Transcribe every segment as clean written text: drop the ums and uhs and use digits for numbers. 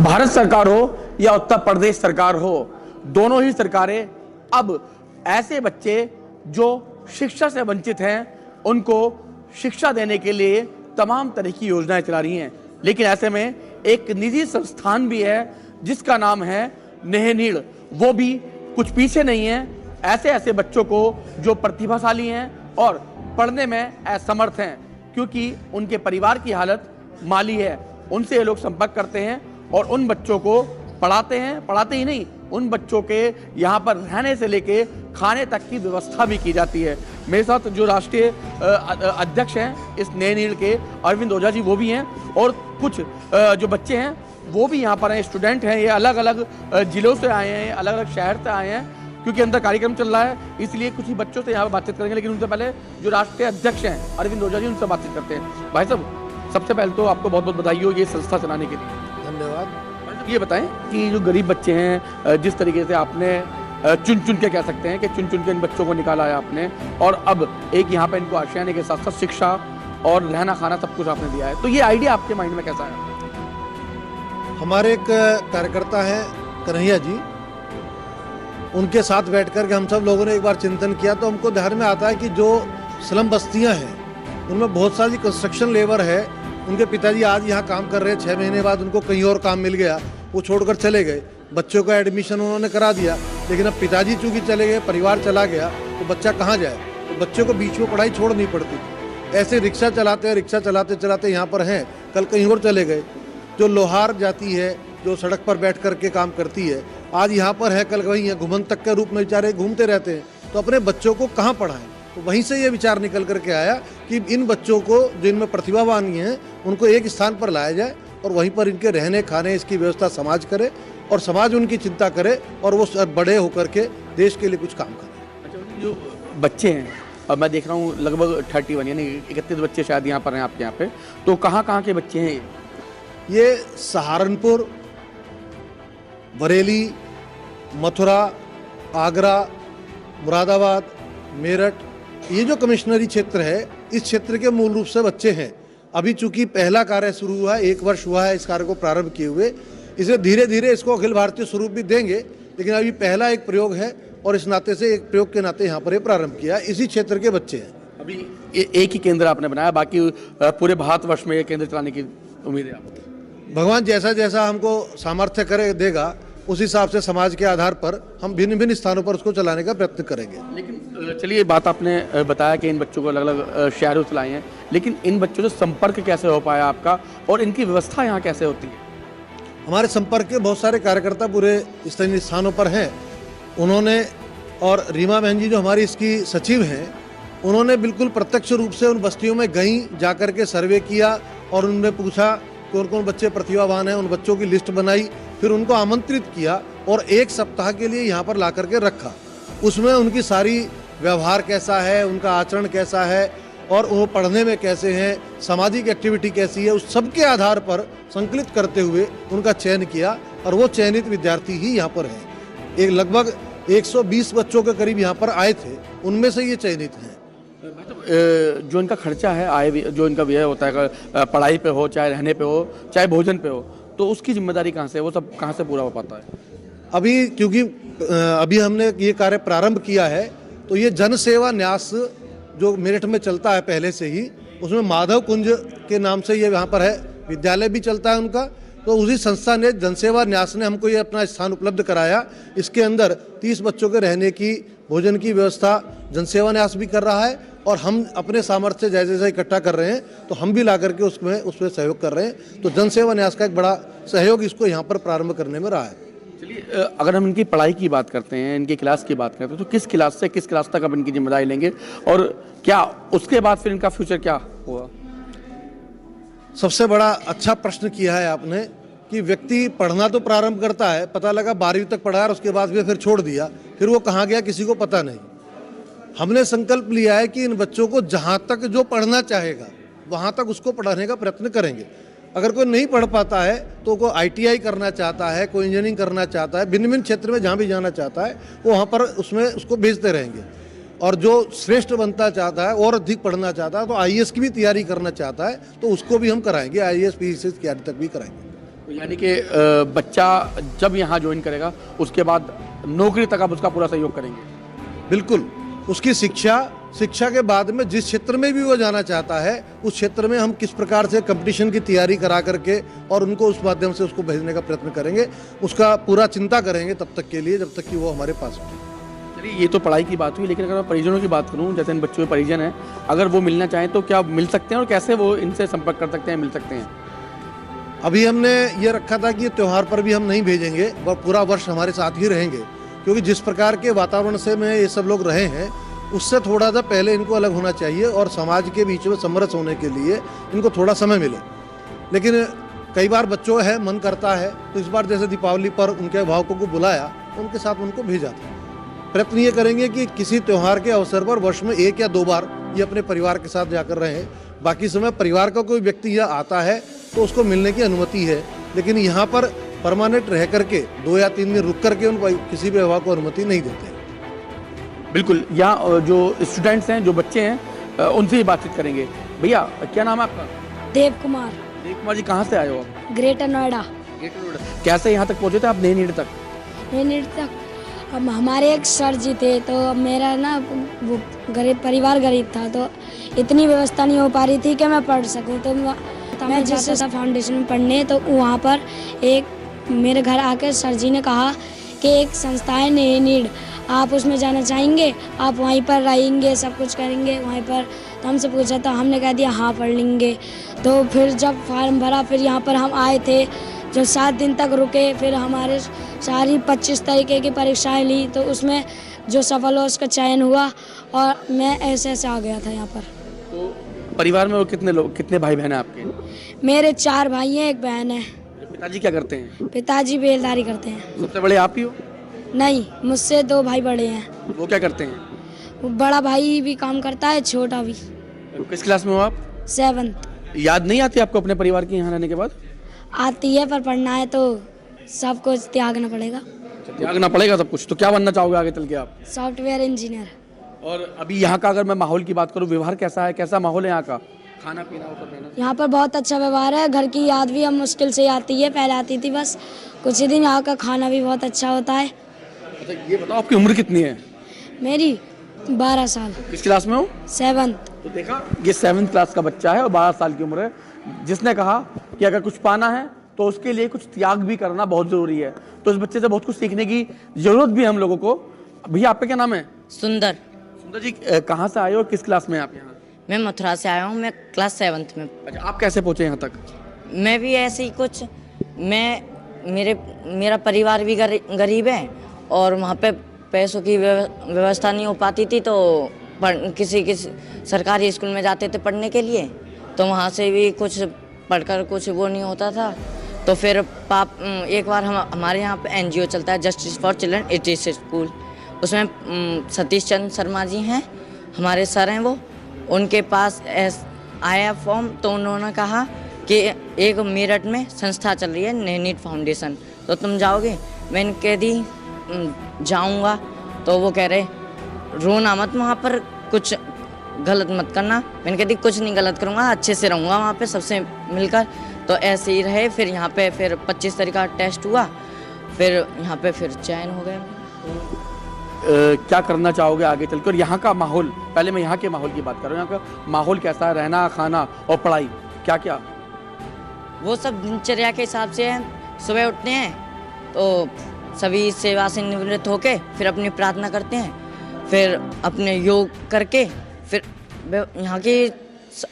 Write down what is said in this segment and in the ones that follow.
भारत सरकार हो या उत्तर प्रदेश सरकार हो, दोनों ही सरकारें अब ऐसे बच्चे जो शिक्षा से वंचित हैं उनको शिक्षा देने के लिए तमाम तरह की योजनाएं चला रही हैं। लेकिन ऐसे में एक निजी संस्थान भी है जिसका नाम है नेहनीड़, वो भी कुछ पीछे नहीं है। ऐसे ऐसे बच्चों को जो प्रतिभाशाली हैं और पढ़ने में असमर्थ हैं क्योंकि उनके परिवार की हालत माली है, उनसे ये लोग संपर्क करते हैं और उन बच्चों को पढ़ाते हैं। पढ़ाते ही नहीं, उन बच्चों के यहाँ पर रहने से लेके खाने तक की व्यवस्था भी की जाती है। मेरे साथ जो राष्ट्रीय अध्यक्ष हैं इस नेहनीड़ के, अरविंद ओझा जी, वो भी हैं और कुछ जो बच्चे हैं वो भी यहाँ पर हैं, स्टूडेंट हैं। ये अलग अलग जिलों से आए हैं, अलग अलग शहर से आए हैं क्योंकि अंदर कार्यक्रम चल रहा है, इसलिए कुछ ही बच्चों से यहाँ पर बातचीत करेंगे। लेकिन उनसे पहले जो राष्ट्रीय अध्यक्ष हैं अरविंद ओझा जी, उनसे बातचीत करते हैं। भाई साहब, सबसे पहले तो आपको बहुत बहुत बधाई हो ये संस्था चलाने के लिए। धन्यवाद। ये बताएं कि जो गरीब बच्चे हैं, जिस तरीके से आपने चुन चुन के कह सकते हैं कि चुन चुन के इन बच्चों को निकाला है आपने, और अब एक यहाँ पे इनको आशियाने के साथ साथ शिक्षा और रहना खाना सब कुछ आपने दिया है, तो ये आइडिया आपके माइंड में कैसा है? हमारे एक कार्यकर्ता हैं कन्हैया जी, उनके साथ बैठ कर के हम सब लोगों ने एक बार चिंतन किया तो हमको ध्यान में आता है कि जो स्लम बस्तियां हैं उनमें बहुत सारी कंस्ट्रक्शन लेबर है। उनके पिताजी आज यहाँ काम कर रहे हैं, 6 महीने बाद उनको कहीं और काम मिल गया, वो छोड़कर चले गए। बच्चों का एडमिशन उन्होंने करा दिया, लेकिन अब पिताजी चूंकि चले गए, परिवार चला गया, तो बच्चा कहाँ जाए? तो बच्चों को बीच में पढ़ाई छोड़नी पड़ती थी। ऐसे रिक्शा चलाते चलाते यहाँ पर हैं, कल कहीं और चले गए। जो लोहार जाती है, जो सड़क पर बैठ करके काम करती है, आज यहाँ पर है, कल वहीं है। घुमन तक के रूप में बेचारे घूमते रहते हैं, तो अपने बच्चों को कहाँ पढ़ाएं? तो वहीं से ये विचार निकल करके आया कि इन बच्चों को जिनमें प्रतिभावान हैं उनको एक स्थान पर लाया जाए और वहीं पर इनके रहने खाने इसकी व्यवस्था समाज करे और समाज उनकी चिंता करे और वो बड़े होकर के देश के लिए कुछ काम करें। अच्छा, जो बच्चे हैं, अब मैं देख रहा हूँ लगभग 31 यानी 31 बच्चे शायद यहाँ पर हैं आपके यहाँ पे, तो कहाँ के बच्चे हैं ये? सहारनपुर, बरेली, मथुरा, आगरा, मुरादाबाद, मेरठ, ये जो कमिश्नरी क्षेत्र है, इस क्षेत्र के मूल रूप से बच्चे हैं। अभी चूंकि पहला कार्य शुरू हुआ है, 1 वर्ष हुआ है इस कार्य को प्रारंभ किए हुए, इसे धीरे धीरे इसको अखिल भारतीय स्वरूप भी देंगे, लेकिन अभी पहला एक प्रयोग है और इस नाते से एक प्रयोग के नाते यहाँ पर प्रारंभ किया। इसी क्षेत्र के बच्चे हैं। अभी एक ही केंद्र आपने बनाया, बाकी पूरे भारतवर्ष में ये केंद्र चलाने की उम्मीद है आपको? भगवान जैसा जैसा हमको सामर्थ्य करे देगा, उस हिसाब से समाज के आधार पर हम भिन्न भिन्न स्थानों पर उसको चलाने का प्रयत्न करेंगे। लेकिन चलिए, बात आपने बताया कि इन बच्चों को अलग अलग शहरों से लाए हैं, लेकिन इन बच्चों से संपर्क कैसे हो पाया आपका और इनकी व्यवस्था यहाँ कैसे होती है? हमारे संपर्क के बहुत सारे कार्यकर्ता पूरे स्थानीय स्थानों पर हैं। उन्होंने, और रीमा बहन जी जो हमारी इसकी सचिव हैं, उन्होंने बिल्कुल प्रत्यक्ष रूप से उन बस्तियों में गई, जा कर के सर्वे किया और उनने पूछा कौन कौन बच्चे प्रतिभावान हैं, उन बच्चों की लिस्ट बनाई, फिर उनको आमंत्रित किया और 1 सप्ताह के लिए यहाँ पर ला करके रखा। उसमें उनकी सारी व्यवहार कैसा है, उनका आचरण कैसा है और वो पढ़ने में कैसे हैं, सामाजिक एक्टिविटी कैसी है, उस सब के आधार पर संकलित करते हुए उनका चयन किया और वो चयनित विद्यार्थी ही यहाँ पर हैं। एक लगभग 120 बच्चों के करीब यहाँ पर आए थे, उनमें से ये चयनित हैं। जो इनका खर्चा है, आय जो इनका व्यय होता है, पढ़ाई पे हो, चाहे रहने पे हो, चाहे भोजन पे हो, तो उसकी जिम्मेदारी कहाँ से, वो सब कहाँ से पूरा हो पाता है? अभी क्योंकि अभी हमने ये कार्य प्रारंभ किया है, तो ये जन सेवा न्यास जो मेरठ में चलता है पहले से ही, उसमें माधव कुंज के नाम से ये यहाँ पर है, विद्यालय भी चलता है उनका। तो उसी संस्था ने, जनसेवा न्यास ने हमको ये अपना स्थान उपलब्ध कराया। इसके अंदर 30 बच्चों के रहने की, भोजन की व्यवस्था जनसेवा न्यास भी कर रहा है और हम अपने सामर्थ्य जैसे जैसे इकट्ठा कर रहे हैं तो हम भी ला करके उसमें सहयोग कर रहे हैं। तो जनसेवा न्यास का एक बड़ा सहयोग इसको यहाँ पर प्रारंभ करने में रहा है। चलिए, अगर हम इनकी पढ़ाई की बात करते हैं, इनकी क्लास की बात करते हैं, तो किस क्लास से किस क्लास तक अब इनकी जिम्मेदारी लेंगे और क्या उसके बाद फिर इनका फ्यूचर क्या होगा? सबसे बड़ा अच्छा प्रश्न किया है आपने कि व्यक्ति पढ़ना तो प्रारंभ करता है, पता लगा 12वीं तक पढ़ा और उसके बाद भी फिर छोड़ दिया, फिर वो कहाँ गया किसी को पता नहीं। हमने संकल्प लिया है कि इन बच्चों को जहाँ तक जो पढ़ना चाहेगा वहाँ तक उसको पढ़ाने का प्रयत्न करेंगे। अगर कोई नहीं पढ़ पाता है तो कोई ITI करना चाहता है, कोई इंजीनियरिंग करना चाहता है, भिन्न भिन्न क्षेत्र में जहाँ भी जाना चाहता है वो वहाँ पर उसमें उसको भेजते रहेंगे। और जो श्रेष्ठ बनना चाहता है और अधिक पढ़ना चाहता है, तो IAS की भी तैयारी करना चाहता है, तो उसको भी हम कराएंगे, IAS PCS की तैयारी तक भी कराएंगे। यानी कि बच्चा जब यहाँ ज्वाइन करेगा उसके बाद नौकरी तक आप उसका पूरा सहयोग करेंगे। बिल्कुल, उसकी शिक्षा के बाद में जिस क्षेत्र में भी वो जाना चाहता है उस क्षेत्र में हम किस प्रकार से कंपटीशन की तैयारी करा करके और उनको उस माध्यम से उसको भेजने का प्रयत्न करेंगे, उसका पूरा चिंता करेंगे तब तक के लिए जब तक कि वो हमारे पास हो। चलिए, ये तो पढ़ाई की बात हुई, लेकिन अगर मैं परिजनों की बात करूँ, जैसे इन बच्चों के परिजन हैं, अगर वो मिलना चाहें तो क्या मिल सकते हैं और कैसे वो इनसे संपर्क कर सकते हैं, मिल सकते हैं? अभी हमने ये रखा था कि त्यौहार पर भी हम नहीं भेजेंगे, वह पूरा वर्ष हमारे साथ ही रहेंगे, क्योंकि जिस प्रकार के वातावरण से में ये सब लोग रहे हैं उससे थोड़ा सा पहले इनको अलग होना चाहिए और समाज के बीच में समरस होने के लिए इनको थोड़ा समय मिले। लेकिन कई बार बच्चों है मन करता है, तो इस बार जैसे दीपावली पर उनके अभिभावकों को बुलाया तो उनके साथ उनको भेजा था। प्रयत्न ये करेंगे कि किसी त्यौहार के अवसर पर वर्ष में 1 या 2 बार ये अपने परिवार के साथ जाकर रहें। बाकी समय परिवार का कोई व्यक्ति यहाँ आता है तो उसको मिलने की अनुमति है, लेकिन यहाँ पर परमानेंट रह करके 2 या 3 दिन रुक करके उनको किसी भी अभिभावक को अनुमति नहीं देते। बिल्कुल, यहाँ जो स्टूडेंट्स हैं, जो बच्चे हैं, उनसे ही बातचीत करेंगे। भैया, क्या नाम है आपका? देव कुमार। देव कुमार जी, कहाँ से आए हो आप? ग्रेटर नोएडा। कैसे यहाँ तक पहुँचे थे आप, नई तक? नई तक अब हमारे एक सर जी थे, तो अब मेरा ना वो परिवार गरीब था, तो इतनी व्यवस्था नहीं हो पा रही थी कि मैं पढ़ सकूं। तो मैं जिस फाउंडेशन में पढ़ने, तो वहाँ पर एक मेरे घर आकर सर जी ने कहा कि एक संस्था है नई नीड, आप उसमें जाना चाहेंगे, आप वहीं पर रहेंगे, सब कुछ करेंगे वहीं पर। तो हमसे पूछा, तो हमने कह दिया हाँ पढ़ लेंगे। तो फिर जब फॉर्म भरा, फिर यहाँ पर हम आए थे, जो 7 दिन तक रुके, फिर हमारे सारी 25 तरीके की परीक्षाएं ली, तो उसमें जो सफल हुआ उसका चयन हुआ और मैं ऐसे आ गया था यहाँ पर। तो परिवार में वो कितने भाई बहन हैं आपके? मेरे 4 भाई हैं, 1 बहन है। पिताजी क्या करते हैं? पिताजी बेलदारी करते हैं। सबसे बड़े आप ही हो? नहीं, मुझसे 2 भाई बड़े हैं। वो क्या करते हैं? वो बड़ा भाई भी काम करता है, छोटा भी। किस क्लास में हो आप? 7th। याद नहीं आती आपको अपने परिवार की यहाँ रहने के बाद? आती है, पर पढ़ना है तो सब कुछ त्यागना पड़ेगा। त्यागना पड़ेगा सब कुछ। तो क्या बनना चाहोगे आगे चल के आप? Software engineer. और अभी यहाँ का अगर मैं माहौल की बात करूँ, व्यवहार कैसा है, कैसा माहौल है यहाँ का? खाना पीना वो सब है ना? यहाँ पर बहुत अच्छा व्यवहार है। घर की याद भी अब मुश्किल से आती है, पहले आती थी बस कुछ ही दिन। यहाँ का खाना भी बहुत अच्छा होता है। अच्छा, ये बताओ आपकी उम्र कितनी है? मेरी 12 साल। किस क्लास में हो? 7th। तो देखा, ये 7th क्लास का बच्चा है और 12 साल की उम्र है, जिसने कहा कि अगर कुछ पाना है तो उसके लिए कुछ त्याग भी करना बहुत जरूरी है। तो इस बच्चे से बहुत कुछ सीखने की जरूरत भी है हम लोगों को। भैया, आपका क्या नाम है? सुंदर। सुंदर जी, कहाँ से आए हो, किस क्लास में आप यहाँ? मैं मथुरा से आया हूँ, मैं क्लास 7th में। अच्छा, आप कैसे पहुँचे यहाँ तक? मैं भी ऐसे ही कुछ, मेरा परिवार भी गरीब है और वहाँ पे पैसों की व्यवस्था नहीं हो पाती थी, तो किसी सरकारी स्कूल में जाते थे पढ़ने के लिए, तो वहाँ से भी कुछ पढ़कर कुछ वो नहीं होता था। तो फिर एक बार हमारे यहाँ पे NGO चलता है, justice for children eighties school, उसमें सतीश चंद्र शर्मा जी हैं, हमारे सर हैं वो, उनके पास आया फॉर्म, तो उन्होंने कहा कि एक मेरठ में संस्था चल रही है नई नीड फाउंडेशन, तो तुम जाओगे? मैंने कह दी जाऊंगा। तो वो कह रहे रोना मत, वहाँ पर कुछ गलत मत करना। मैंने कह दी कुछ नहीं गलत करूँगा, अच्छे से रहूँगा वहाँ पे सबसे मिलकर। तो ऐसे ही रहे। फिर यहाँ पे फिर 25 तारीख का टेस्ट हुआ, फिर यहाँ पे फिर चयन हो गया। क्या करना चाहोगे आगे चलकर? यहाँ का माहौल, पहले मैं यहाँ के माहौल की बात कर रहा हूँ। यहाँ का माहौल कैसा है, रहना, खाना और पढ़ाई, क्या क्या? वो सब दिनचर्या के हिसाब से है। सुबह उठते हैं तो सभी सेवा से निवृत्त होके फिर अपनी प्रार्थना करते हैं, फिर अपने योग करके फिर यहाँ की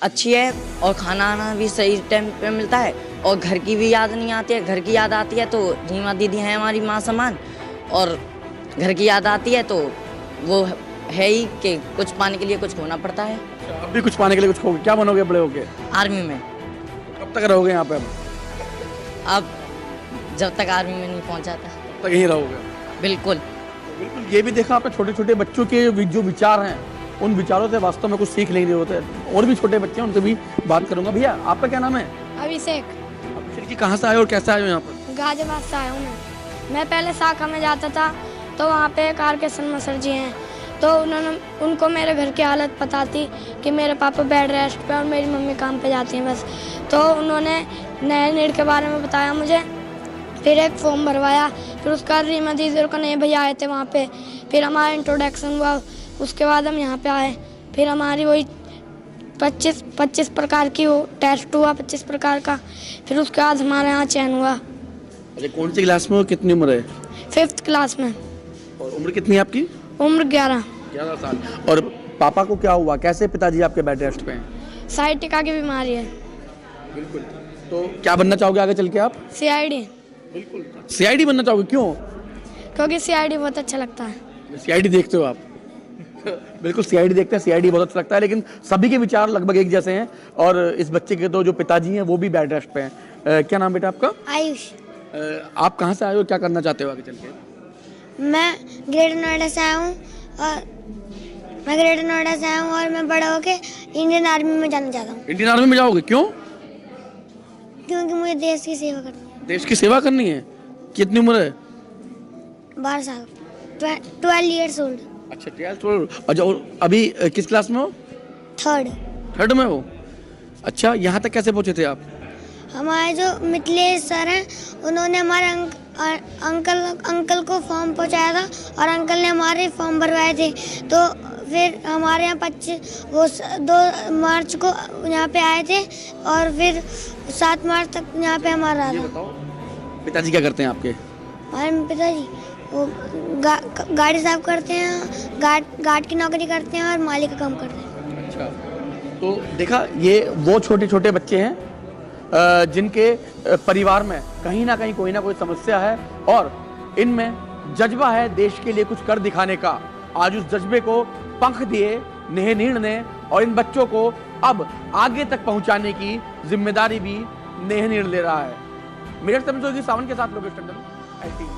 अच्छी है और खाना आना भी सही टाइम पे मिलता है और घर की भी याद नहीं आती है। घर की याद आती है तो रीमा दीदी हैं हमारी माँ समान, और घर की याद आती है तो वो है ही कि कुछ पाने के लिए कुछ खोना पड़ता है। अब भी कुछ पाने के लिए कुछ खोगे? क्या बनोगे बड़े होके? आर्मी में। कब तक रहोगे यहाँ पे? अब जब तक आर्मी में नहीं पहुँच जाता तब तक यहीं रहोगे? बिल्कुल बिल्कुल। ये भी देखा आपने, छोटे छोटे बच्चों के जो विचार हैं, उन विचारों से वास्तव में कुछ सीख लेंगे होते हैं। और भी छोटे बच्चे हैं, उनसे भी बात करूंगा। भैया, आपका क्या नाम है? अभिषेक। अभिषेक जी, कहाँ से आए और कैसे आए हो यहाँ पर? गाजियाबाद से आया हूँ मैं पहले शाखा में जाता था, तो वहाँ पे कार के शर्मा सर जी हैं, तो उनको मेरे घर की हालत पता थी कि मेरे पापा बेड रेस्ट पे और मेरी मम्मी काम पे जाती हैं बस। तो उन्होंने नए नीड के बारे में बताया मुझे, फिर एक फॉर्म भरवाया, फिर उसका रीमा दीदी को नए भैया आए थे वहाँ पे, फिर हमारा इंट्रोडक्शन हुआ, उसके बाद हम यहाँ पे आए, फिर हमारी वही 25 प्रकार की वो टेस्ट हुआ 25 प्रकार का, फिर उसके बाद हमारे यहाँ चयन हुआ। अच्छा, कौन सी क्लास में हो, कितनी उम्र है? 5th क्लास में। और उम्र कितनी है आपकी? उम्र 11 साल। और पापा को क्या हुआ, कैसे पिताजी आपके बेड रेस्ट पे हैं? साइटिका की बीमारी है। बिल्कुल। तो क्या बनना चाहोगे आगे चल के आप? CID। बिल्कुल। CID बनना चाहोगे, क्यों? क्योंकि CID बहुत अच्छा लगता है। CID देखते हो आप? बिल्कुल, CID देखते हैं, CID बहुत अच्छा लगता है, लेकिन सभी के विचार लगभग एक जैसे हैं। और इस बच्चे के तो जो पिताजी हैं वो भी बेड रेस्ट पे हैं। क्या नाम बेटा आपका? आयुष। आप कहाँ से आए हो, क्या करना चाहते हो आगे चल के? मैं ग्रेटर नोएडा से आया हूँ और मैं बड़ा होके इंडियन आर्मी में जाना चाहता हूँ। इंडियन आर्मी में जाओगे, क्यों? क्योंकि मुझे देश की सेवा करनी है। देश की सेवा करनी है। कितनी उम्र है? 12 साल, 12 years old। अच्छा, 12। अच्छा, और अभी किस क्लास में हो? 3rd। में हो? अच्छा, यहाँ तक कैसे पहुँचे थे आप? हमारे जो मिथिलेश सर हैं उन्होंने हमारे अंकल को फॉर्म पहुंचाया था और अंकल ने हमारे फॉर्म भरवाए थे। तो फिर हमारे यहाँ 2 मार्च को यहाँ पे आए थे और फिर 7 मार्च तक यहाँ पे हमारा ये था। बताओ, पिताजी क्या करते हैं आपके? हमारे पिताजी वो गाड़ी साफ करते हैं, गार्ड की नौकरी करते हैं और माली का काम करते हैं। अच्छा, तो देखा, ये वो छोटे छोटे बच्चे हैं जिनके परिवार में कहीं ना कहीं कोई ना कोई समस्या है और इनमें जज्बा है देश के लिए कुछ कर दिखाने का। आज उस जज्बे को पंख दिए नेहनीड़ ने और इन बच्चों को अब आगे तक पहुंचाने की जिम्मेदारी भी नेहनीड़ ले रहा है। मेरठ से सावन के साथ लोकेश टंडन, LTV।